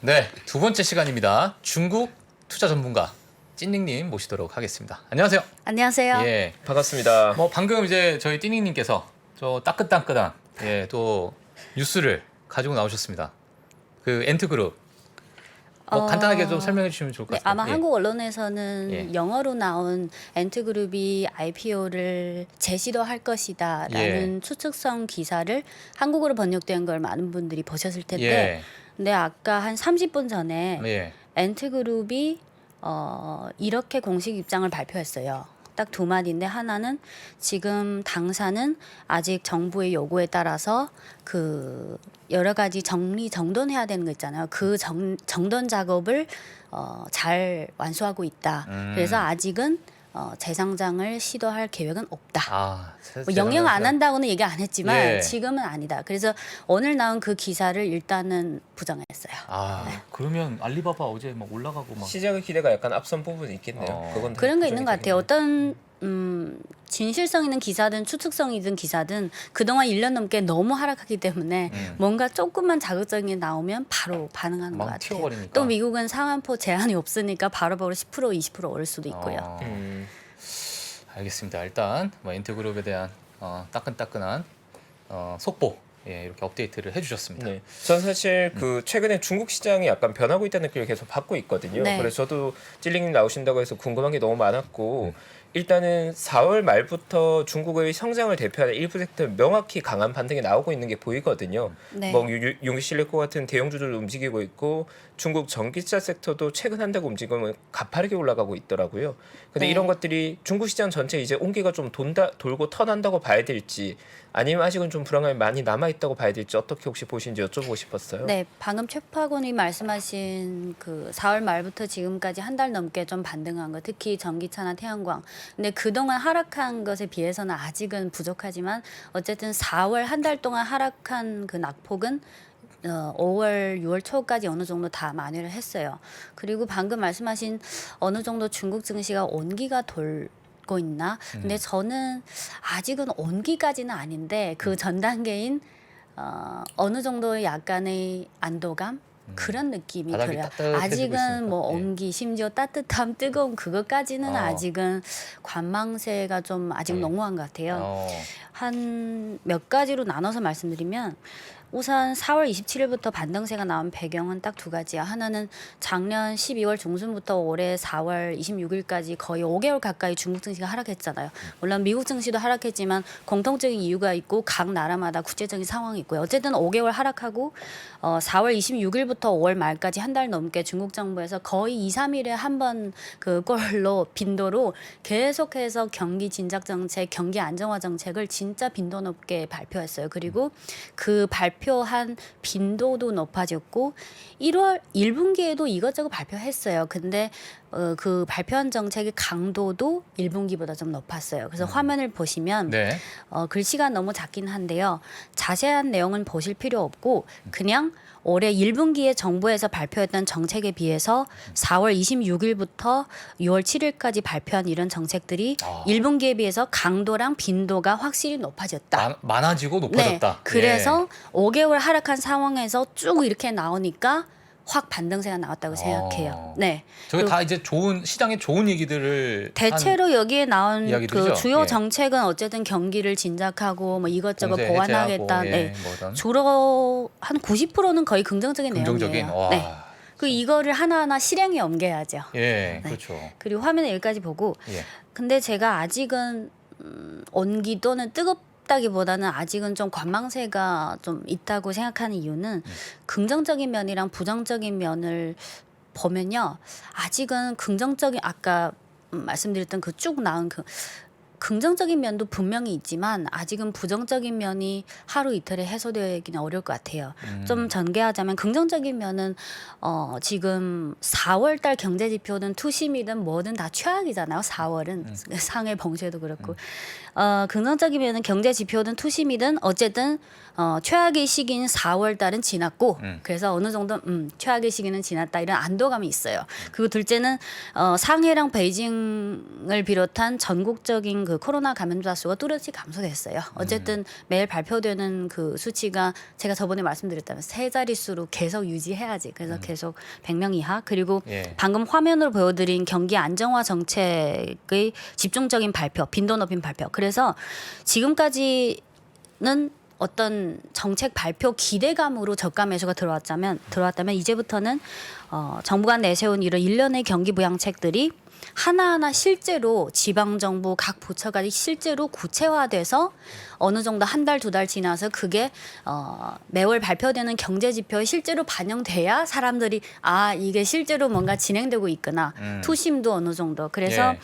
네, 두 번째 시간입니다. 중국 투자 전문가 찐닝님 모시도록 하겠습니다. 안녕하세요. 안녕하세요. 예, 반갑습니다. 방금 이제 저희 찐닝님께서 저 따끈따끈한 또 뉴스를 가지고 나오셨습니다. 그 엔트그룹 간단하게 좀 설명해 주시면 좋을 것 네, 같습니다. 아마 한국 언론에서는 예. 영어로 나온 엔트그룹이 IPO를 재시도할 것이다라는 추측성 기사를 한국어로 번역된 걸 많은 분들이 보셨을 텐데, 예, 근데 아까 한 30분 전에 예, 엔트그룹이 이렇게 공식 입장을 발표했어요. 딱 두 마디인데, 하나는 지금 당사는 아직 정부의 요구에 따라서 그 여러 가지 정돈해야 되는 거 있잖아요. 그 정돈 작업을 잘 완수하고 있다. 그래서 아직은 재상장을 시도할 계획은 없다. 아, 뭐 영영 안 한다고는 얘기 안 했지만 예. 지금은 아니다. 그래서 오늘 나온 그 기사를 일단은 부정했어요. 아, 그러면 알리바바 어제 막 올라가고 막 시장의 기대가 약간 앞선 부분이 있겠네요. 그건 그런 거 있는 것 같아요. 되겠네요. 어떤 진실성 있는 기사든 추측성이든 기사든 그동안 1년 넘게 너무 하락하기 때문에 뭔가 조금만 자극적인 게 나오면 바로 반응하는 것 막 같아요. 튀어버리니까. 또 미국은 상한포 제한이 없으니까 바로바로 10% 20% 오를 수도 있고요. 알겠습니다. 일단 엔트그룹에 대한 따끈따끈한 속보 이렇게 업데이트를 해주셨습니다. 네. 전 사실 그 최근에 중국 시장이 약간 변하고 있다는 느낌을 계속 받고 있거든요. 네. 그래서 저도 찔링님 나오신다고 해서 궁금한 게 너무 많았고 일단은 4월 말부터 중국의 성장을 대표하는 일부 섹터 명확히 강한 반등이 나오고 있는 게 보이거든요. 네. 뭐 용기실리코 같은 대형주들 움직이고 있고 중국 전기차 섹터도 최근 한 달 움직임은 가파르게 올라가고 있더라고요. 근데 네. 이런 것들이 중국 시장 전체 이제 온기가 좀 돌고 턴한다고 봐야 될지 아니면 아직은 좀 불안감이 많이 남아 있다고 봐야 될지 어떻게 혹시 보시는지 여쭤보고 싶었어요. 네, 방금 최파곤이 말씀하신 그 4월 말부터 지금까지 한 달 넘게 좀 반등한 거, 특히 전기차나 태양광. 근데 그동안 하락한 것에 비해서는 아직은 부족하지만 어쨌든 4월 한 달 동안 하락한 그 낙폭은 5월, 6월 초까지 어느 정도 다 만회를 했어요. 그리고 방금 말씀하신 어느 정도 중국 증시가 온기가 돌고 있나? 근데 저는 아직은 온기까지는 아닌데 그 전 단계인 어느 정도의 약간의 안도감 그런 느낌이 바닥이 들어요. 따뜻해지고 아직은 있으니까. 뭐 예. 온기, 심지어 따뜻함, 뜨거움 그것까지는 어. 아직은 관망세가 좀 아직 네. 농후한 것 같아요. 어, 한 몇 가지로 나눠서 말씀드리면 우선 4월 27일부터 반등세가 나온 배경은 딱 두 가지야. 하나는 작년 12월 중순부터 올해 4월 26일까지 거의 5개월 가까이 중국 증시가 하락했잖아요. 물론 미국 증시도 하락했지만 공통적인 이유가 있고 각 나라마다 구체적인 상황이 있고요. 어쨌든 5개월 하락하고 4월 26일부터 5월 말까지 한 달 넘게 중국 정부에서 거의 2, 3일에 한 번 그 꼴로 빈도로 계속해서 경기 진작 정책, 경기 안정화 정책을 진짜 빈도 높게 발표했어요. 그리고 그 발표한 빈도도 높아졌고 1월 1분기에도 이것저것 발표했어요. 근데 그 발표한 정책의 강도도 1분기보다 좀 높았어요. 그래서 화면을 보시면 네. 글씨가 너무 작긴 한데요. 자세한 내용은 보실 필요 없고 그냥 올해 1분기에 정부에서 발표했던 정책에 비해서 4월 26일부터 6월 7일까지 발표한 이런 정책들이 1분기에 비해서 강도랑 빈도가 확실히 높아졌다. 많아지고 높아졌다. 네, 그래서 5개월 하락한 상황에서 쭉 이렇게 나오니까 확 반등세가 나왔다고 생각해요. 네. 저게 다 이제 좋은 시장에 좋은 얘기들을 대체로 여기에 나온 이야기들이죠? 그 주요 예. 정책은 어쨌든 경기를 진작하고 뭐 이것저것 공세 보완하겠다. 해제하고, 네. 뭐든 주로 한 90%는 거의 긍정적인 긍정적인. 내용이에요. 와. 네. 그 이거를 하나하나 실행에 옮겨야죠. 예, 그렇죠. 그리고 화면에 여기까지 보고 예. 근데 제가 아직은 온기 또는 뜨겁다기보다는 아직은 좀 관망세가 좀 있다고 생각하는 이유는 긍정적인 면이랑 부정적인 면을 보면요. 아직은 긍정적인 아까 말씀드렸던 그 쭉 나온 그 긍정적인 면도 분명히 있지만 아직은 부정적인 면이 하루 이틀에 해소되기는 어려울 것 같아요. 좀 전개하자면 긍정적인 면은 지금 4월 달 경제 지표든 투심이든 뭐든 다 최악이잖아요. 4월은 상해 봉쇄도 그렇고 긍정적인 면은 경제 지표든 투심이든 어쨌든 최악의 시기인 4월 달은 지났고 그래서 어느 정도 최악의 시기는 지났다 이런 안도감이 있어요. 그리고 둘째는 상해랑 베이징을 비롯한 전국적인 그 코로나 감염자 수가 뚜렷이 감소됐어요. 어쨌든 매일 발표되는 그 수치가 제가 저번에 말씀드렸다면 세 자릿수로 계속 유지해야지. 그래서 계속 100명 이하. 그리고 예. 방금 화면으로 보여드린 경기 안정화 정책의 집중적인 발표, 빈도 높인 발표. 그래서 지금까지는 어떤 정책 발표 기대감으로 저가 매수가 들어왔다면 이제부터는 정부가 내세운 이런 일련의 경기 부양책들이 하나하나 실제로 지방정부 각 부처가 실제로 구체화돼서 어느 정도 한 달, 두 달 지나서 그게 매월 발표되는 경제지표에 실제로 반영돼야 사람들이 아 이게 실제로 뭔가 진행되고 있구나. 투심도 어느 정도. 그래서 예.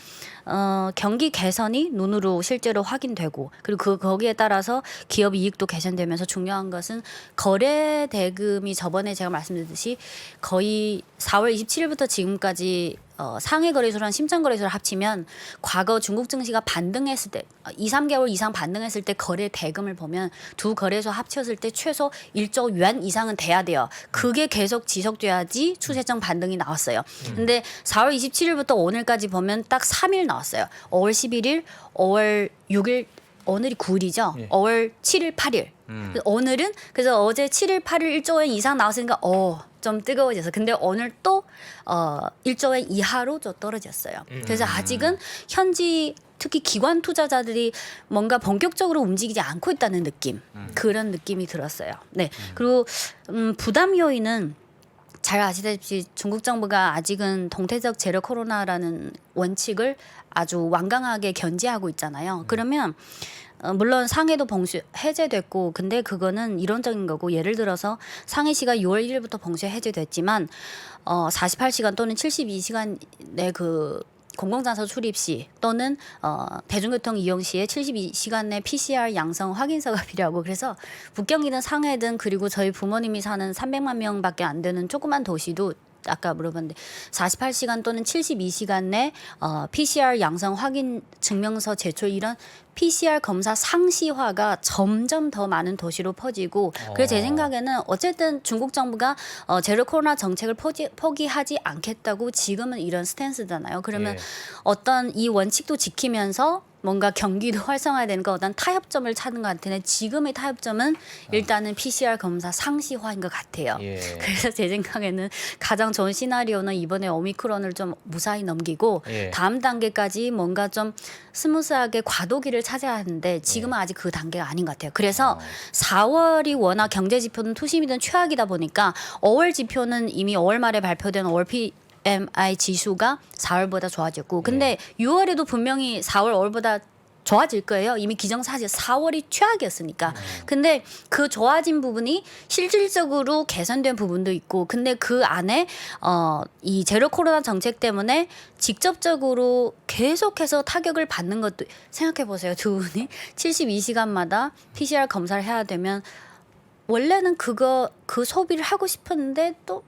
경기 개선이 눈으로 실제로 확인되고 그리고 거기에 따라서 기업 이익도 개선되면서 중요한 것은 거래 대금이 저번에 제가 말씀드렸듯이 거의 4월 27일부터 지금까지 상해 거래소랑 심장 거래소를 합치면 과거 중국 증시가 반등했을 때 2, 3개월 이상 반등했을 때 거래 대금을 보면 두 거래소 합쳤을 때 최소 1조 yuan 이상은 돼야 돼요. 그게 계속 지속돼야지 추세적 반등이 나왔어요. 근데 4월 27일부터 오늘까지 보면 딱 3일 나왔어요. 5월 11일, 5월 6일 오늘이 9일이죠. 예. 5월 7일, 8일. 오늘은 그래서 어제 7일, 8일 1조 원 이상 나왔으니까 좀 뜨거워져서 근데 오늘 또 1조 원 이하로 좀 떨어졌어요. 그래서 아직은 현지 특히 기관 투자자들이 뭔가 본격적으로 움직이지 않고 있다는 느낌 그런 느낌이 들었어요. 네. 그리고 부담 요인은 잘 아시다시피 중국 정부가 아직은 동태적 제로 코로나라는 원칙을 아주 완강하게 견지하고 있잖아요. 그러면 물론 상해도 봉쇄 해제됐고 근데 그거는 이론적인 거고 예를 들어서 상해시가 6월 1일부터 봉쇄 해제됐지만 48시간 또는 72시간의 그 공공장소 출입 시 또는 대중교통 이용 시에 72시간 내 PCR 양성 확인서가 필요하고 그래서 북경이든 상해든 그리고 저희 부모님이 사는 300만 명밖에 안 되는 조그만 도시도 아까 물어봤는데 48시간 또는 72시간 내 PCR 양성 확인 증명서 제출 이런 PCR 검사 상시화가 점점 더 많은 도시로 퍼지고 그래서 제 생각에는 어쨌든 중국 정부가 제로 코로나 정책을 포기하지 않겠다고 지금은 이런 스탠스잖아요. 그러면 예. 어떤 이 원칙도 지키면서 뭔가 경기도 활성화되는 어떤 타협점을 찾는 것 같은데 지금의 타협점은 일단은 PCR 검사 상시화인 것 같아요. 예. 그래서 제 생각에는 가장 좋은 시나리오는 이번에 오미크론을 좀 무사히 넘기고 예. 다음 단계까지 뭔가 좀 스무스하게 과도기를 찾아야 하는데 지금은 아직 그 단계가 아닌 것 같아요. 그래서 4월이 워낙 경제 지표는 투심이든 최악이다 보니까 5월 지표는 이미 5월 말에 발표된 5월 PMI 지수가 4월보다 좋아졌고 근데 6월에도 분명히 4월 5월보다 좋아질 거예요. 이미 기정사실 4월이 최악이었으니까. 근데 그 좋아진 부분이 실질적으로 개선된 부분도 있고 근데 그 안에 이 제로 코로나 정책 때문에 직접적으로 계속해서 타격을 받는 것도 생각해 보세요. 두 분이 72시간마다 PCR 검사를 해야 되면 원래는 그 소비를 하고 싶었는데 또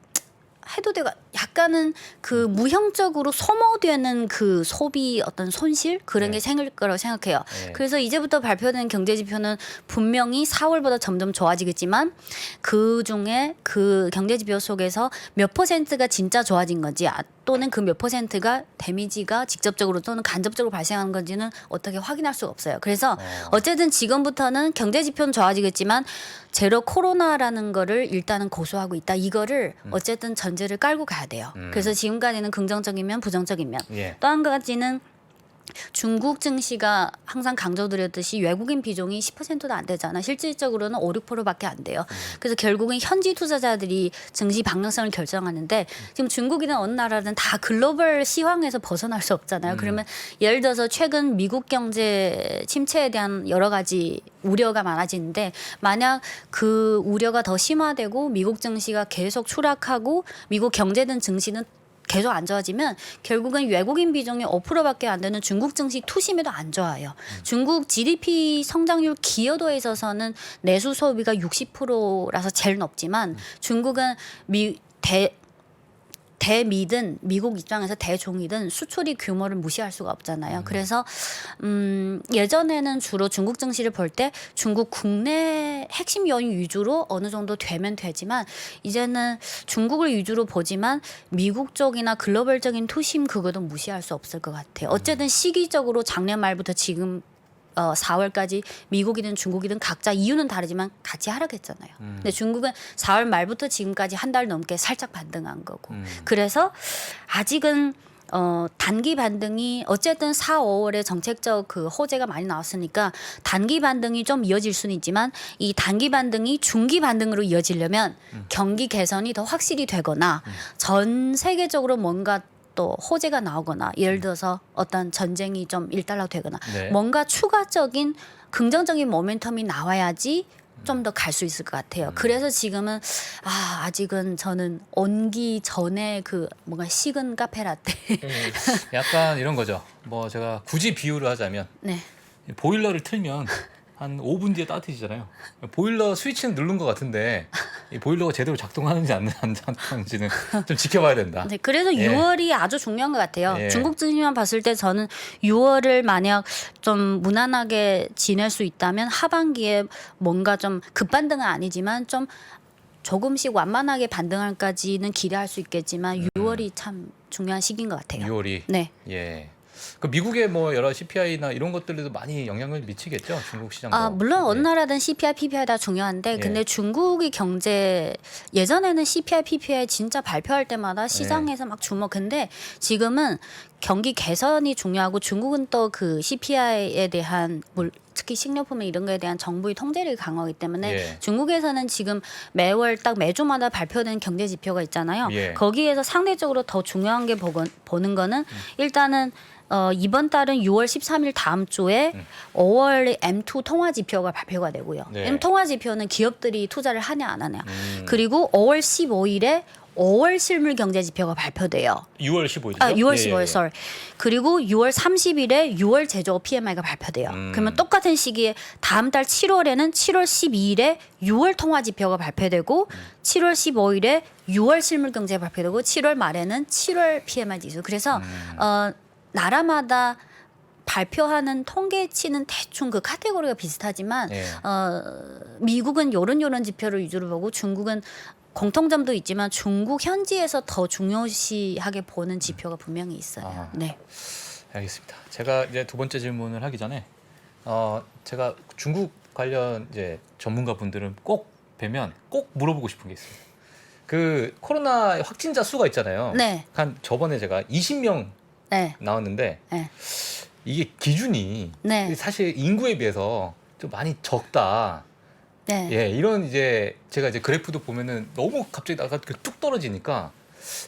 해도 되고 약간은 그 무형적으로 소모되는 그 소비 어떤 손실 그런 게 생길 거라고 생각해요. 그래서 이제부터 발표되는 경제 지표는 분명히 4월보다 점점 좋아지겠지만 그 중에 그 경제 지표 속에서 몇 퍼센트가 진짜 좋아진 건지 또는 그 몇 퍼센트가 데미지가 직접적으로 또는 간접적으로 발생하는 건지는 어떻게 확인할 수가 없어요. 그래서 어쨌든 지금부터는 경제 지표는 좋아지겠지만 제로 코로나라는 거를 일단은 고수하고 있다. 이거를 어쨌든 전제를 깔고 가야 돼요. 그래서 지금까지는 긍정적인 면 부정적인 면. 예. 또 한 가지는 중국 증시가 항상 강조드렸듯이 외국인 비중이 10%도 안 되잖아. 실질적으로는 5, 6%밖에 안 돼요. 그래서 결국은 현지 투자자들이 증시 방향성을 결정하는데 지금 중국이든 어느 나라든 다 글로벌 시황에서 벗어날 수 없잖아요. 그러면 예를 들어서 최근 미국 경제 침체에 대한 여러 가지 우려가 많아지는데 만약 그 우려가 더 심화되고 미국 증시가 계속 추락하고 미국 경제든 증시는 계속 안 좋아지면 결국은 외국인 비중이 5%밖에 안 되는 중국 증시 투심에도 안 좋아요. 중국 GDP 성장률 기여도에 있어서는 내수 소비가 60%라서 제일 높지만 중국은 대미든 미국 입장에서 대종이든 수출이 규모를 무시할 수가 없잖아요. 그래서 예전에는 주로 중국 증시를 볼 때 중국 국내 핵심 요인 위주로 어느 정도 되면 되지만 이제는 중국을 위주로 보지만 미국 쪽이나 글로벌적인 투심 그거도 무시할 수 없을 것 같아요. 어쨌든 시기적으로 작년 말부터 지금 4월까지 미국이든 중국이든 각자 이유는 다르지만 같이 하락했잖아요. 근데 중국은 4월 말부터 지금까지 한 달 넘게 살짝 반등한 거고. 그래서 아직은 단기 반등이 어쨌든 4, 5월에 정책적 그 호재가 많이 나왔으니까 단기 반등이 좀 이어질 수는 있지만 이 단기 반등이 중기 반등으로 이어지려면 경기 개선이 더 확실히 되거나 전 세계적으로 뭔가 또 호재가 나오거나 예를 들어서 어떤 전쟁이 좀 일단락되거나 네. 뭔가 추가적인 긍정적인 모멘텀이 나와야지 좀 더 갈 수 있을 것 같아요. 그래서 지금은 아직은 저는 온기 전에 그 뭔가 식은 카페라떼 약간 이런 거죠. 뭐 제가 굳이 비유를 하자면 네. 보일러를 틀면 한 5분 뒤에 따뜻해지잖아요. 보일러 스위치는 누른 것 같은데 이 보일러가 제대로 작동하는지 안 작동하는지는 좀 지켜봐야 된다. 네, 그래서 예. 6월이 아주 중요한 것 같아요. 예. 중국 증시만 봤을 때 저는 6월을 만약 좀 무난하게 지낼 수 있다면 하반기에 뭔가 좀 급반등은 아니지만 좀 조금씩 완만하게 반등할까지는 기대할 수 있겠지만 6월이 참 중요한 시기인 것 같아요. 6월이 네. 예. 그 미국의 뭐 여러 CPI나 이런 것들에도 많이 영향을 미치겠죠. 중국 시장도. 물론 어느 예. 나라든 CPI, PPI 다 중요한데 예. 근데 중국의 경제 예전에는 CPI, PPI 진짜 발표할 때마다 시장에서 막 주목했는데 지금은 경기 개선이 중요하고 중국은 또 그 CPI에 대한 특히 식료품 이런 거에 대한 정부의 통제를 강화하기 때문에 예. 중국에서는 지금 매월 딱 매주마다 발표되는 경제 지표가 있잖아요. 예. 거기에서 상대적으로 더 중요한 게 보는 거는 일단은 이번 달은 6월 13일 다음 주에 5월 M2 통화 지표가 발표가 되고요. 네. M 통화 지표는 기업들이 투자를 하냐 안 하냐. 그리고 5월 15일에 5월 실물 경제 지표가 발표돼요. 6월 15일이죠. 6월 15일 썰. 그리고 6월 30일에 6월 제조업 PMI가 발표돼요. 그러면 똑같은 시기에 다음 달 7월에는 7월 12일에 6월 통화 지표가 발표되고 7월 15일에 6월 실물 경제 발표되고 7월 말에는 7월 PMI 지수. 그래서 나라마다 발표하는 통계치는 대충 그 카테고리가 비슷하지만 예. 미국은 요런 지표를 위주로 보고 중국은 공통점도 있지만 중국 현지에서 더 중요시하게 보는 지표가 분명히 있어요. 아하. 네. 알겠습니다. 제가 이제 두 번째 질문을 하기 전에 제가 중국 관련 이제 전문가 분들은 꼭 뵈면 꼭 물어보고 싶은 게 있어요. 그 코로나 확진자 수가 있잖아요. 네. 한 저번에 제가 20명 네. 나왔는데 네. 이게 기준이 네. 사실 인구에 비해서 좀 많이 적다. 네. 예, 이런 이제 제가 이제 그래프도 보면은 너무 갑자기 나가 뚝 떨어지니까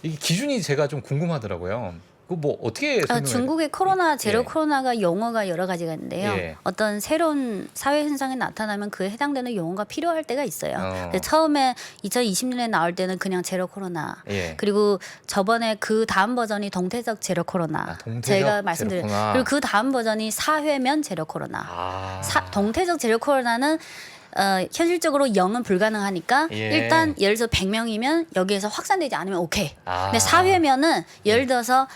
이게 기준이 제가 좀 궁금하더라고요. 그 뭐 어떻게 설명해야 중국의 코로나 제로 예. 코로나가 용어가 여러 가지가 있는데요. 예. 어떤 새로운 사회 현상이 나타나면 그에 해당되는 용어가 필요할 때가 있어요. 어. 근데 처음에 2020년에 나올 때는 그냥 제로 코로나. 예. 그리고 저번에 그 다음 버전이 동태적 제로 코로나. 동태적 제가 말씀드린. 제로 코로나. 그리고 그 다음 버전이 사회면 제로 코로나. 아. 동태적 제로 코로나는 현실적으로 0은 불가능하니까 예. 일단 예를 들어서 100명이면 여기에서 확산되지 않으면 오케이. 아. 근데 사회면은 예를 들어서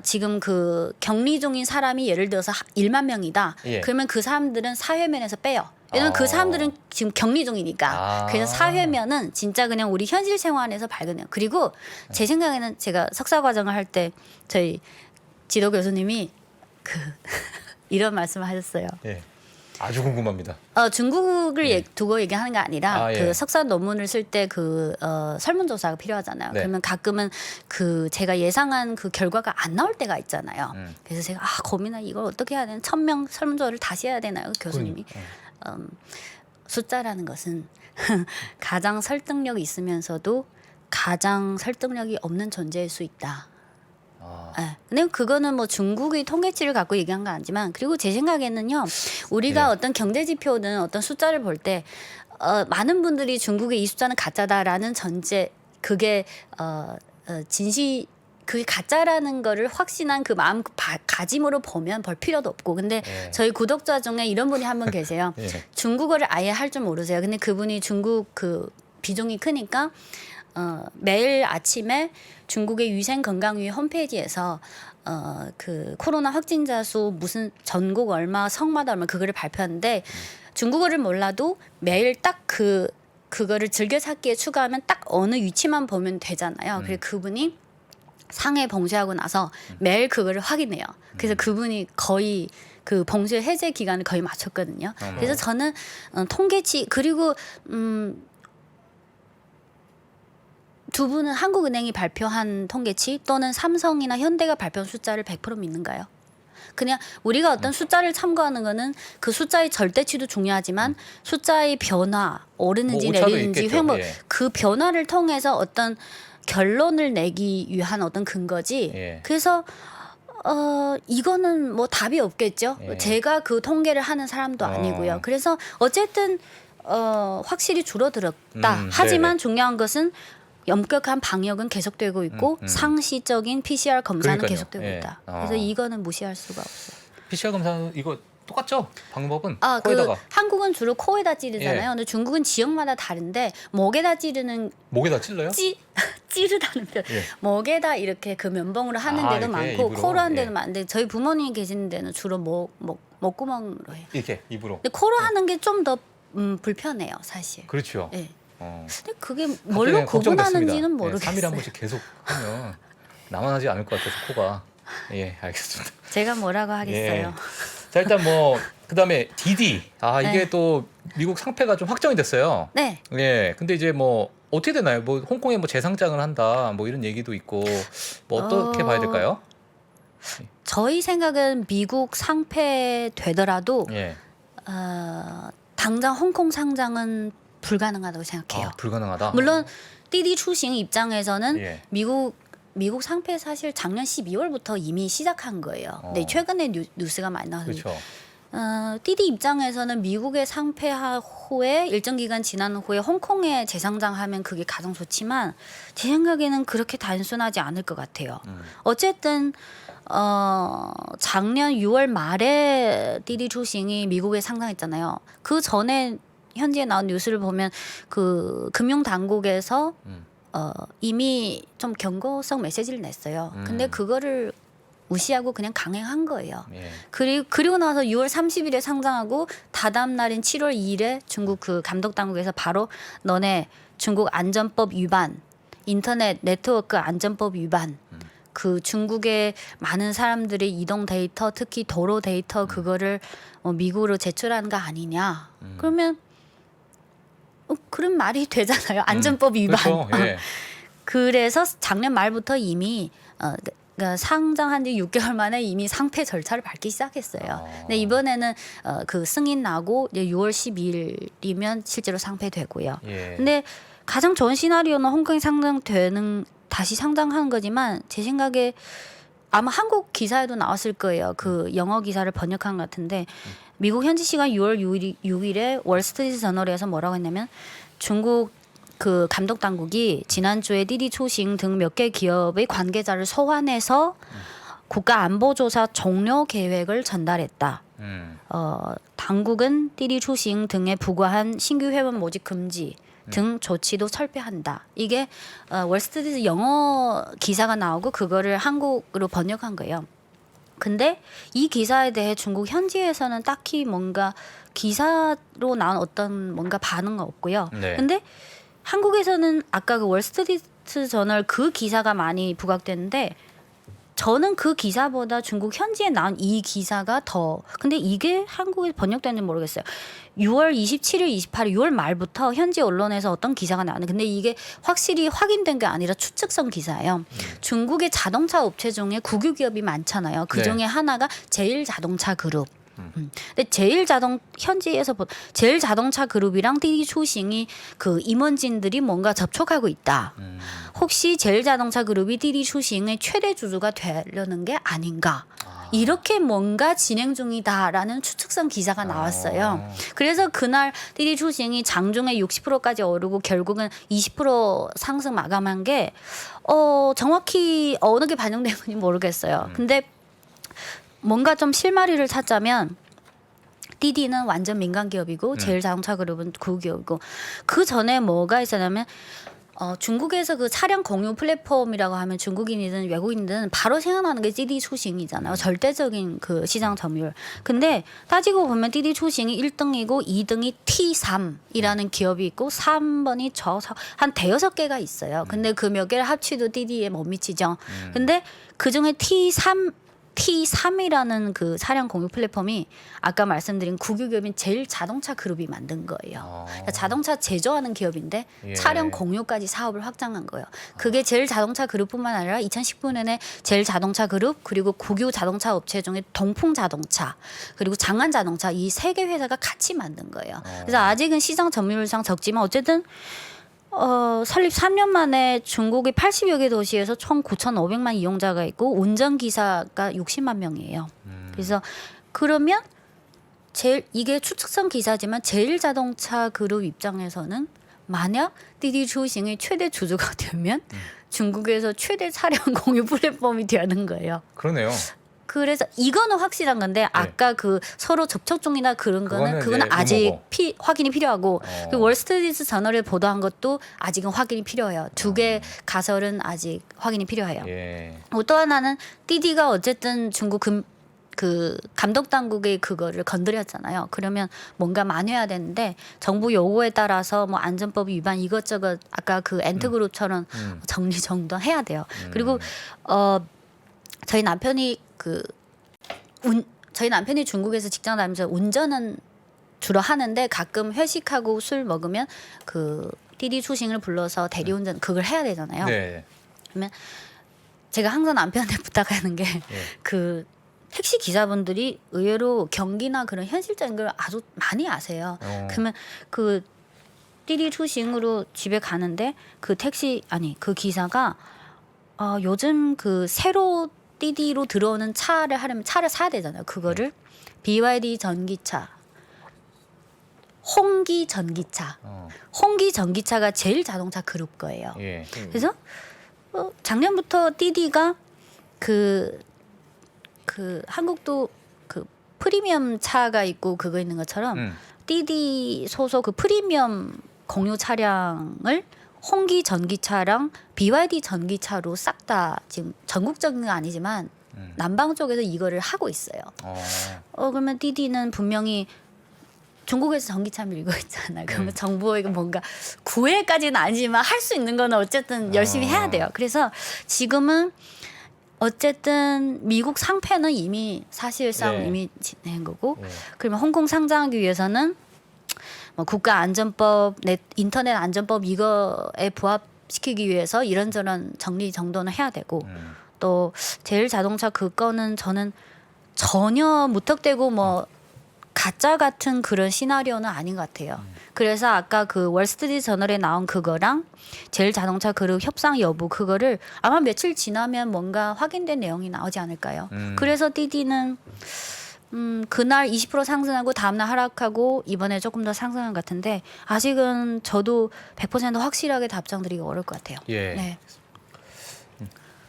지금 그 격리 중인 사람이 예를 들어서 1만 명이다. 예. 그러면 그 사람들은 사회면에서 빼요. 왜냐면 그 사람들은 지금 격리 중이니까. 아. 그래서 사회면은 진짜 그냥 우리 현실 생활에서 발견해요. 그리고 제 생각에는 제가 석사 과정을 할 때 저희 지도 교수님이 그 이런 말씀을 하셨어요. 예. 아주 궁금합니다. 중국을 두고 얘기하는 게 아니라 예. 그 석사 논문을 쓸 때 그 설문조사가 필요하잖아요. 네. 그러면 가끔은 그 제가 예상한 그 결과가 안 나올 때가 있잖아요. 그래서 제가 고민해 이걸 어떻게 해야 되나 1000명 설문조사를 다시 해야 되나요? 교수님이. 숫자라는 것은 가장 설득력이 있으면서도 가장 설득력이 없는 존재일 수 있다. 네. 근데 그거는 뭐 중국의 통계치를 갖고 얘기한 건 아니지만 그리고 제 생각에는요 우리가 네. 어떤 경제 지표는 어떤 숫자를 볼 때 많은 분들이 중국의 이 숫자는 가짜다라는 전제 그게 그게 가짜라는 거를 확신한 그 마음 가짐으로 보면 볼 필요도 없고 근데 예. 저희 구독자 중에 이런 분이 한 분 계세요. 예. 중국어를 아예 할 줄 모르세요. 근데 그분이 중국 그 비중이 크니까 매일 아침에 중국의 위생건강위 홈페이지에서 그 코로나 확진자 수 무슨 전국 얼마 성마다 얼마 그거를 발표하는데 중국어를 몰라도 매일 딱 그거를 즐겨찾기에 추가하면 딱 어느 위치만 보면 되잖아요. 그래서 그분이 상해 봉쇄하고 나서 매일 그거를 확인해요. 그래서 그분이 거의 그 봉쇄 해제 기간을 거의 맞췄거든요. 그래서 저는 통계치 그리고 두 분은 한국은행이 발표한 통계치 또는 삼성이나 현대가 발표한 숫자를 100% 믿는가요? 그냥 우리가 어떤 숫자를 참고하는 거는 그 숫자의 절대치도 중요하지만 숫자의 변화, 오르는지 뭐 오차도 내리는지 있겠죠. 횡보 예. 그 변화를 통해서 어떤 결론을 내기 위한 어떤 근거지. 예. 그래서 이거는 뭐 답이 없겠죠. 예. 제가 그 통계를 하는 사람도 아니고요. 그래서 어쨌든 확실히 줄어들었다. 하지만 네네. 중요한 것은 엄격한 방역은 계속되고 있고 상시적인 PCR 검사는 그러니까요. 계속되고 예. 있다. 그래서 이거는 무시할 수가 없어요. PCR 검사 이거 똑같죠? 방법은 그 코에다가 한국은 주로 코에다 찌르잖아요. 예. 근데 중국은 지역마다 다른데 목에다 찌르는 목에다 찔러요? 찌르다는 표 예. 목에다 이렇게 그 면봉으로 하는 아, 데도 이렇게 많고 입으로? 코로 하는 예. 데도 많은데 저희 부모님이 계시는 데는 주로 목구멍으로 해요. 이렇게 입으로. 근데 코로 하는 게 좀 더 불편해요, 사실. 그렇죠. 예. 어. 근데 그게 뭘로 구분하는지는 모르겠어요. 3일에 한 번씩 계속 하면 나만 하지 않을 것 같아서 코가. 예, 알겠습니다. 제가 뭐라고 하겠어요. 예. 자, 일단 뭐 그다음에 디디. 이게 네. 또 미국 상패가 좀 확정이 됐어요. 네. 예. 근데 이제 뭐 어떻게 되나요? 뭐 홍콩에 뭐 재상장을 한다. 뭐 이런 얘기도 있고. 뭐 어떻게 봐야 될까요? 저희 생각은 미국 상패 되더라도 예. 당장 홍콩 상장은 불가능하다고 생각해요. 불가능하다. 물론 띠디 추싱 입장에서는 예. 미국 상패 사실 작년 12월부터 이미 시작한 거예요. 근데 최근에 뉴스가 많이 나와서 그렇죠. 띠디 입장에서는 미국의 상패 후에 일정 기간 지난 후에 홍콩에 재상장하면 그게 가장 좋지만 제 생각에는 그렇게 단순하지 않을 것 같아요. 어쨌든 작년 6월 말에 띠디 추싱이 미국에 상장했잖아요. 그 전에 현지에 나온 뉴스를 보면 그 금융 당국에서 이미 좀 경고성 메시지를 냈어요. 근데 그거를 무시하고 그냥 강행한 거예요. 예. 그리고 나서 6월 30일에 상장하고 다다음 날인 7월 2일에 중국 그 감독 당국에서 바로 너네 중국 안전법 위반, 인터넷 네트워크 안전법 위반, 그 중국의 많은 사람들의 이동 데이터, 특히 도로 데이터 그거를 미국으로 제출하는 거 아니냐? 그러면 그런 말이 되잖아요. 안전법 위반. 그렇죠. 예. 그래서 작년 말부터 이미 그러니까 상장한 지 6개월 만에 이미 상패 절차를 밟기 시작했어요. 근데 이번에는 그 승인 나고 이제 6월 12일이면 실제로 상패되고요. 예. 근데 가장 좋은 시나리오는 홍콩이 상장되는 다시 상장하는 거지만 제 생각에 아마 한국 기사에도 나왔을 거예요. 그 영어 기사를 번역한 것 같은데 미국 현지 시간 6월 6일에 월스트리트 저널에서 뭐라고 했냐면 중국 그 감독 당국이 지난주에 띠디 초싱 등 몇 개 기업의 관계자를 소환해서 국가 안보 조사 종료 계획을 전달했다. 당국은 띠디 초싱 등에 부과한 신규 회원 모집 금지 등 조치도 철폐한다. 이게 월스트리트 영어 기사가 나오고 그거를 한국으로 번역한 거예요. 근데 이 기사에 대해 중국 현지에서는 딱히 뭔가 기사로 나온 어떤 뭔가 반응은 없고요. 네. 근데 한국에서는 아까 그 월스트리트 저널 그 기사가 많이 부각됐는데 저는 그 기사보다 중국 현지에 나온 이 기사가 더 근데 이게 한국에 번역되는지 모르겠어요. 6월 27일, 28일, 6월 말부터 현지 언론에서 어떤 기사가 나왔는데 근데 이게 확실히 확인된 게 아니라 추측성 기사예요. 중국의 자동차 업체 중에 국유 기업이 많잖아요. 그 중에 네. 하나가 제일자동차 그룹. 근데 현지에서 제일자동차 그룹이랑 띠디 초싱이 그 임원진들이 뭔가 접촉하고 있다. 혹시 제일자동차 그룹이 띠디 초싱의 최대 주주가 되려는 게 아닌가? 이렇게 뭔가 진행 중이다라는 추측성 기사가 나왔어요. 그래서 그날 띠디 초싱이 장중에 60%까지 오르고 결국은 20% 상승 마감한 게 정확히 어느 게 반영된 건지 모르겠어요. 근데 뭔가 좀 실마리를 찾자면 띠디는 완전 민간 기업이고 제일자동차 그룹은 국유기업이고 그 전에 뭐가 있었냐면 중국에서 그 차량 공유 플랫폼이라고 하면 중국인이든 외국인이든 바로 생각나는 게滴滴 出行이잖아요. 절대적인 그 시장 점유율. 근데 따지고 보면滴滴 出行이 1등이고 2등이 T3이라는 기업이 있고 3번이 한 대여섯 개가 있어요. 근데 그 몇 개를 합치도滴滴에 못 미치죠. 근데 그중에 T3이라는 그 차량 공유 플랫폼이 아까 말씀드린 국유기업인 제일자동차 그룹이 만든 거예요. 그러니까 자동차 제조하는 기업인데 예. 차량 공유까지 사업을 확장한 거예요. 그게 제일자동차 그룹뿐만 아니라 2019년에 제일자동차 그룹 그리고 국유 자동차 업체 중에 동풍자동차 그리고 장안자동차 이 세 개 회사가 같이 만든 거예요. 그래서 아직은 시장 점유율상 적지만 어쨌든 설립 3년 만에 중국의 80여 개 도시에서 총 9,500만 이용자가 있고 운전기사가 60만 명이에요. 그래서 그러면 이게 추측성 기사지만 제일자동차 그룹 입장에서는 만약滴滴 出行의 최대 주주가 되면 중국에서 최대 차량 공유 플랫폼이 되는 거예요. 그러네요. 그래서 이거는 확실한 건데 아까 그 서로 접촉 중이나 그런 거는 그거는 이제 아직 루머고. 확인이 필요하고 그 월스트리트 저널에 보도한 것도 아직은 확인이 필요해요. 두 개 가설은 아직 확인이 필요해요. 예. 또 하나는滴滴가 어쨌든 중국 그 감독 당국의 그거를 건드렸잖아요. 그러면 뭔가 만회해야 되는데 정부 요구에 따라서 뭐 안전법 위반 이것저것 아까 그 엔트그룹처럼 정리정돈해야 돼요. 그리고 저희 남편이 저희 남편이 중국에서 직장 다니면서 운전은 주로 하는데 가끔 회식하고 술 먹으면 그滴滴 出行을 불러서 대리운전 그걸 해야 되잖아요. 네. 그러면 제가 항상 남편한테 부탁하는 게 그 택시 기사분들이 의외로 경기나 그런 현실적인 걸 아주 많이 아세요. 그러면 그滴滴 出行으로 집에 가는데 그 그 기사가 요즘 그 새로滴滴로 들어오는 차를 하려면 차를 사야 되잖아요. 그거를 BYD 전기차, 홍기 전기차, 홍기 전기차가 제일 자동차 그룹 거예요. 예. 그래서 작년부터滴滴가 그 한국도 그 프리미엄 차가 있고 그거 있는 것처럼滴滴 소속 그 프리미엄 공유 차량을 홍기 전기차랑 BYD 전기차로 싹 다 지금 전국적인 건 아니지만 남방 쪽에서 이거를 하고 있어요. 그러면滴滴는 분명히 중국에서 전기차 밀고 있잖아요. 그러면 정부에게 뭔가 구애까지는 아니지만 할 수 있는 거는 어쨌든 열심히 해야 돼요. 그래서 지금은 어쨌든 미국 상패는 이미 사실상 이미 진행한 거고 그러면 홍콩 상장하기 위해서는 뭐 국가안전법, 인터넷 안전법 이거에 부합시키기 위해서 이런저런 정리정돈을 해야 되고 또 제일자동차 그거는 저는 전혀 무턱대고 뭐 가짜 같은 그런 시나리오는 아닌 것 같아요. 그래서 아까 그 월스트리트 저널에 나온 그거랑 제일자동차 그룹 협상 여부 그거를 아마 며칠 지나면 뭔가 확인된 내용이 나오지 않을까요? 그래서滴滴는 그날 20% 상승하고 다음날 하락하고 이번에 조금 더 상승한 것 같은데 아직은 저도 100% 확실하게 답장드리기 어려울 것 같아요. 예. 네.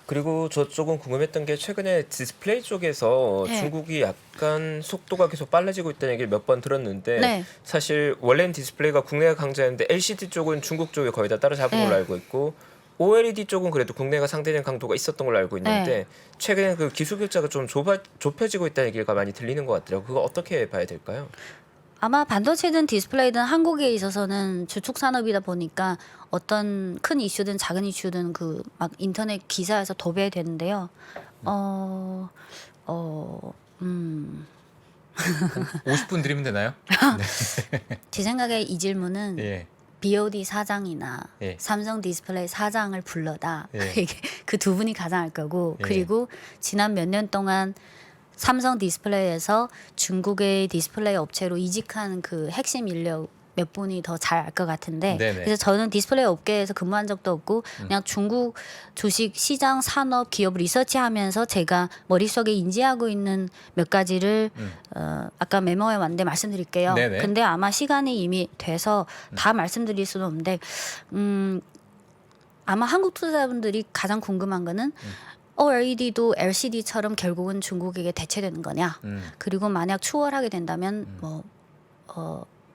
그리고 저 조금 궁금했던 게 최근에 디스플레이 쪽에서 네. 중국이 약간 속도가 계속 빨라지고 있다는 얘기를 몇 번 들었는데 네. 사실 원래는 디스플레이가 국내가 강자였는데 LCD 쪽은 중국 쪽에 거의 다 따라잡은 네. 걸로 알고 있고 OLED 쪽은 그래도 국내가 상대적인 강도가 있었던 걸로 알고 있는데 네. 최근에 그 기술 격차가 좀 좁혀지고 있다는 얘기가 많이 들리는 것 같더라고요. 그거 어떻게 봐야 될까요? 아마 반도체든 디스플레이든 한국에 있어서는 주축 산업이다 보니까 어떤 큰 이슈든 작은 이슈든 그 막 인터넷 기사에서 도배되는데요. 50분 드리면 되나요? 제 생각에 이 질문은 예. BOD 사장이나 예. 삼성 디스플레이 사장을 불러다 예. 그 두 분이 가장 할 거고 예. 그리고 지난 몇 년 동안 삼성 디스플레이에서 중국의 디스플레이 업체로 이직한 그 핵심 인력 몇 분이 더 잘 알 것 같은데 네네. 그래서 저는 디스플레이 업계에서 근무한 적도 없고 그냥 중국 주식 시장 산업 기업 리서치하면서 제가 머릿속에 인지하고 있는 몇 가지를 아까 메모해 왔는데 말씀드릴게요. 네네. 근데 아마 시간이 이미 돼서 다 말씀드릴 수는 없는데 아마 한국 투자자분들이 가장 궁금한 거는 OLED도 LCD처럼 결국은 중국에게 대체되는 거냐? 그리고 만약 추월하게 된다면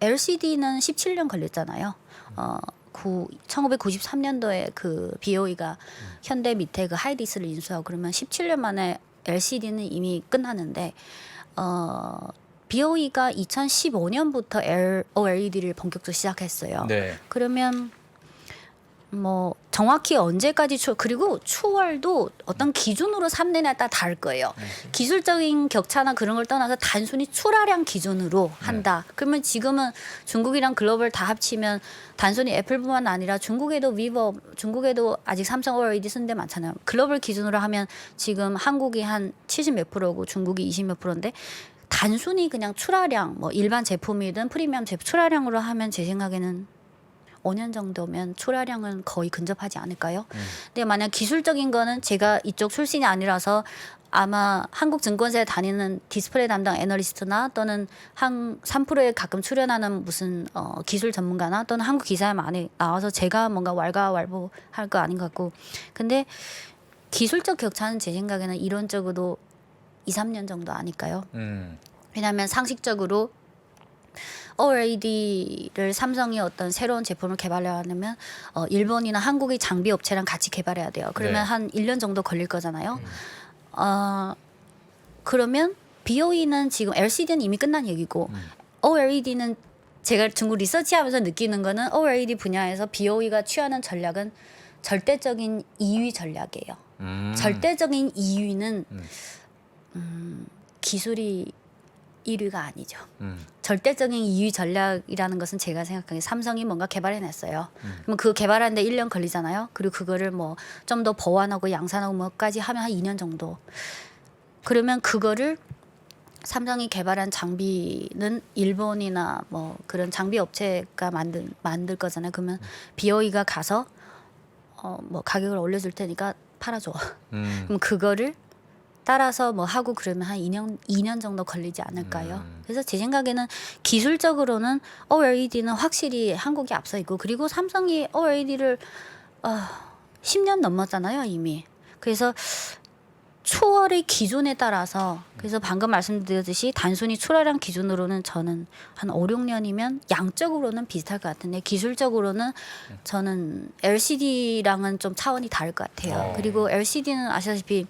LCD는 17년 걸렸잖아요. 1993년도에 그 BOE가 현대 밑에 그 하이디스를 인수하고 그러면 17년 만에 LCD는 이미 끝나는데 BOE가 2015년부터 OLED를 본격적으로 시작했어요. 네. 그러면 뭐 정확히 언제까지 그리고 추월도 어떤 기준으로 삼느냐에 따라 다를 거예요. 기술적인 격차나 그런 걸 떠나서 단순히 출하량 기준으로 한다. 그러면 지금은 중국이랑 글로벌 다 합치면 단순히 애플뿐만 아니라 중국에도 위버, 중국에도 아직 삼성 OLED 쓰는 데 많잖아요. 글로벌 기준으로 하면 지금 한국이 한 70 몇 프로고 중국이 20 몇 프로인데 단순히 그냥 출하량 뭐 일반 제품이든 프리미엄 제품 출하량으로 하면 제 생각에는 5년 정도면 출하량은 거의 근접하지 않을까요? 근데 만약 기술적인 거는 제가 이쪽 출신이 아니라서 아마 한국증권사에 다니는 디스플레이 담당 애널리스트나 또는 한 3%에 가끔 출연하는 무슨 기술 전문가나 또는 한국 기사에 많이 나와서 제가 뭔가 왈가왈부할 거 아닌 것 같고 근데 기술적 격차는 제 생각에는 이론적으로 2, 3년 정도 아닐까요? 왜냐하면 상식적으로 OLED를 삼성이 어떤 새로운 제품을 개발하려면 일본이나 한국의 장비 업체랑 같이 개발해야 돼요. 그러면 네. 한 1년 정도 걸릴 거잖아요. 그러면 BOE는 지금 LCD는 이미 끝난 얘기고 OLED는 제가 중국 리서치하면서 느끼는 거는 OLED 분야에서 BOE가 취하는 전략은 절대적인 2위 전략이에요. 절대적인 2위는 기술이 1위가 아니죠. 절대적인 2위 전략이라는 것은 제가 생각하기에 삼성이 뭔가 개발해냈어요. 그럼 그 개발하는데 1년 걸리잖아요. 그리고 그거를 뭐 좀 더 보완하고 양산하고 뭐까지 하면 한 2년 정도. 그러면 그거를 삼성이 개발한 장비는 일본이나 뭐 그런 장비 업체가 만들 거잖아요. 그러면 BOE가 가서 뭐 가격을 올려줄 테니까 팔아줘. 그럼 그거를 따라서 뭐 하고 그러면 한 2년 정도 걸리지 않을까요? 그래서 제 생각에는 기술적으로는 OLED는 확실히 한국이 앞서 있고 그리고 삼성이 OLED를 10년 넘었잖아요 이미. 그래서 초월의 기준에 따라서 그래서 방금 말씀드렸듯이 단순히 출하량 기준으로는 저는 한 5, 6년이면 양적으로는 비슷할 것 같은데 기술적으로는 저는 LCD랑은 좀 차원이 다를 것 같아요. 그리고 LCD는 아시다시피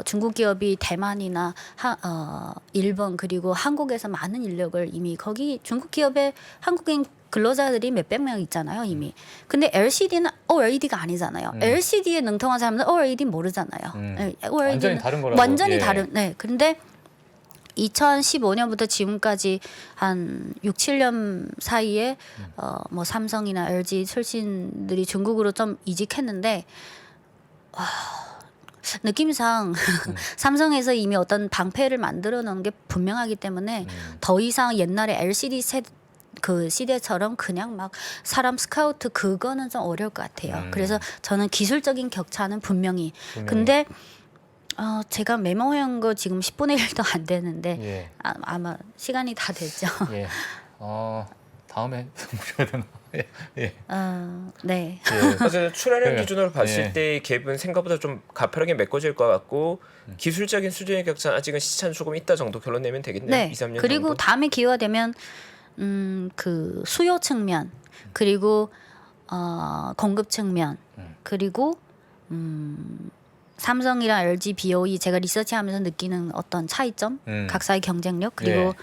중국 기업이 대만이나 일본 그리고 한국에서 많은 인력을 이미 거기 중국 기업의 한국인 근로자들이 몇백 명 있잖아요 이미. 근데 LCD는 OLED가 아니잖아요. LCD에 능통한 사람은 OLED 모르잖아요. 네, 완전히 다른 거라고. 완전히 예. 다른. 네. 그런데 2015년부터 지금까지 한 6, 7년 사이에 뭐 삼성이나 LG 출신들이 중국으로 좀 이직했는데 느낌상 삼성에서 이미 어떤 방패를 만들어 놓은 게 분명하기 때문에 더 이상 옛날에 LCD 그 시대처럼 그냥 막 사람 스카우트 그거는 좀 어려울 것 같아요. 그래서 저는 기술적인 격차는 분명히. 근데 제가 메모한 거 지금 10분의 1도 안 되는데 예. 아마 시간이 다 됐죠. 예. 다음에 모셔야 되나? 예. 예. 네. 어쨌든 출하량 예. 기준으로 봤을 예. 때 갭은 생각보다 좀 가파르게 메꿔질 것 같고 기술적인 수준의 격차는 아직은 시차는 조금 있다 정도 결론 내면 되겠네요. 네. 2, 3년 그리고 정도. 다음에 기회가 되면 그 수요 측면 그리고 공급 측면 그리고 삼성이랑 LG, BOE 제가 리서치하면서 느끼는 어떤 차이점, 각사의 경쟁력 그리고 예.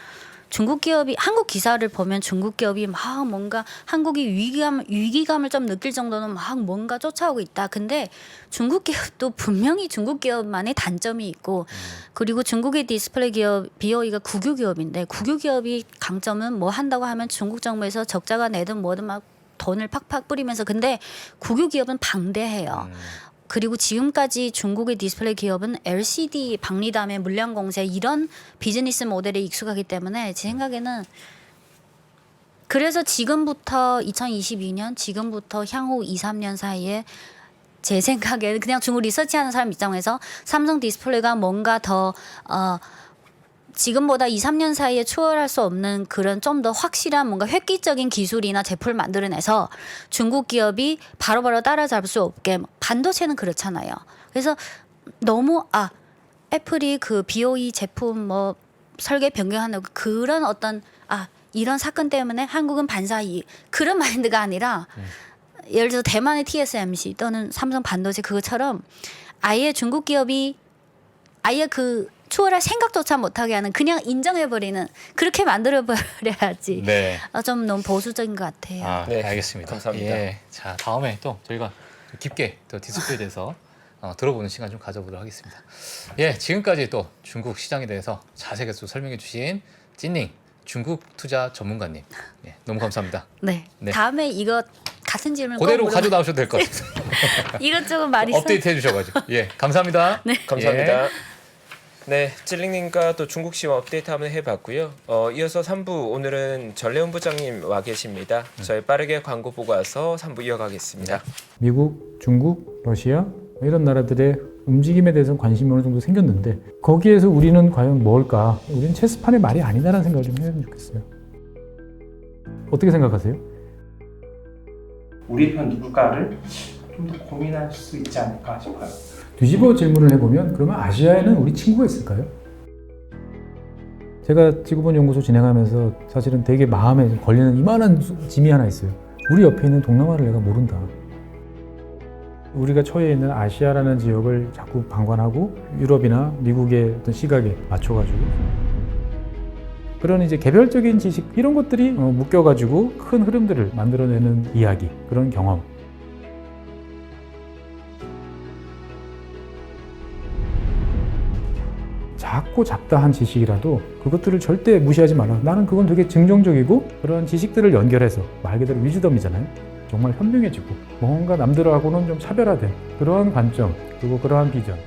중국 기업이 한국 기사를 보면 중국 기업이 막 뭔가 한국이 위기감을 좀 느낄 정도는 막 뭔가 쫓아오고 있다. 근데 중국 기업도 분명히 중국 기업만의 단점이 있고 그리고 중국의 디스플레이 기업 BOE가 국유 기업인데 국유 기업이 강점은 뭐 한다고 하면 중국 정부에서 적자가 내든 뭐든 막 돈을 팍팍 뿌리면서 근데 국유 기업은 방대해요. 그리고 지금까지 중국의 디스플레이 기업은 LCD 박리담의 물량 공세 이런 비즈니스 모델에 익숙하기 때문에 제 생각에는 그래서 지금부터 2022년 지금부터 향후 2, 3년 사이에 제 생각에는 그냥 중국 리서치하는 사람 입장에서 삼성 디스플레이가 뭔가 더 지금보다 2, 3년 사이에 추월할 수 없는 그런 좀 더 확실한 뭔가 획기적인 기술이나 제품을 만들어내서 중국 기업이 바로바로 따라잡을 수 없게 반도체는 그렇잖아요. 그래서 너무 애플이 그 BOE 제품 뭐 설계 변경하는 그런 어떤 이런 사건 때문에 한국은 반사이익 그런 마인드가 아니라 예를 들어서 대만의 TSMC 또는 삼성 반도체 그것처럼 아예 중국 기업이 아예 그 추월할 생각조차 못하게 하는 그냥 인정해버리는 그렇게 만들어버려야지. 네. 좀 너무 보수적인 것 같아요. 아, 네, 알겠습니다. 감사합니다. 예. 자, 다음에 또 저희가 깊게 또 디스플레이에 대해서 들어보는 시간 좀 가져보도록 하겠습니다. 예, 지금까지 또 중국 시장에 대해서 자세하게 또 설명해 주신 찐닝 중국 투자 전문가님, 예, 너무 감사합니다. 네. 네. 다음에 이거 같은 질문 그대로 가져 나오셔도 될 것 같습니다. 이것저것 많이 업데이트 해주셔가지고, 예, 감사합니다. 네. 감사합니다. 예. 네, 찔링님과 또 중국 시황 업데이트 한번 해봤고요. 이어서 3부 오늘은 전래훈 부장님 와 계십니다. 저희 빠르게 광고 보고 와서 3부 이어가겠습니다. 미국, 중국, 러시아 이런 나라들의 움직임에 대해서 관심이 어느 정도 생겼는데 거기에서 우리는 과연 뭘까? 우리는 체스판의 말이 아니다라는 생각을 좀 해야 좋겠어요. 어떻게 생각하세요? 우리 편 누굴까를 좀 더 고민할 수 있지 않을까 싶어요. 뒤집어 질문을 해보면 그러면 아시아에는 우리 친구가 있을까요? 제가 지구본 연구소 진행하면서 사실은 되게 마음에 걸리는 이만한 짐이 하나 있어요. 우리 옆에 있는 동남아를 내가 모른다. 우리가 처해 있는 아시아라는 지역을 자꾸 방관하고 유럽이나 미국의 어떤 시각에 맞춰가지고 그런 이제 개별적인 지식 이런 것들이 묶여가지고 큰 흐름들을 만들어내는 이야기, 그런 경험. 작고 잡다한 지식이라도 그것들을 절대 무시하지 말라. 나는 그건 되게 긍정적이고 그런 지식들을 연결해서 말 그대로 위즈덤이잖아요. 정말 현명해지고 뭔가 남들하고는 좀 차별화된 그러한 관점 그리고 그러한 비전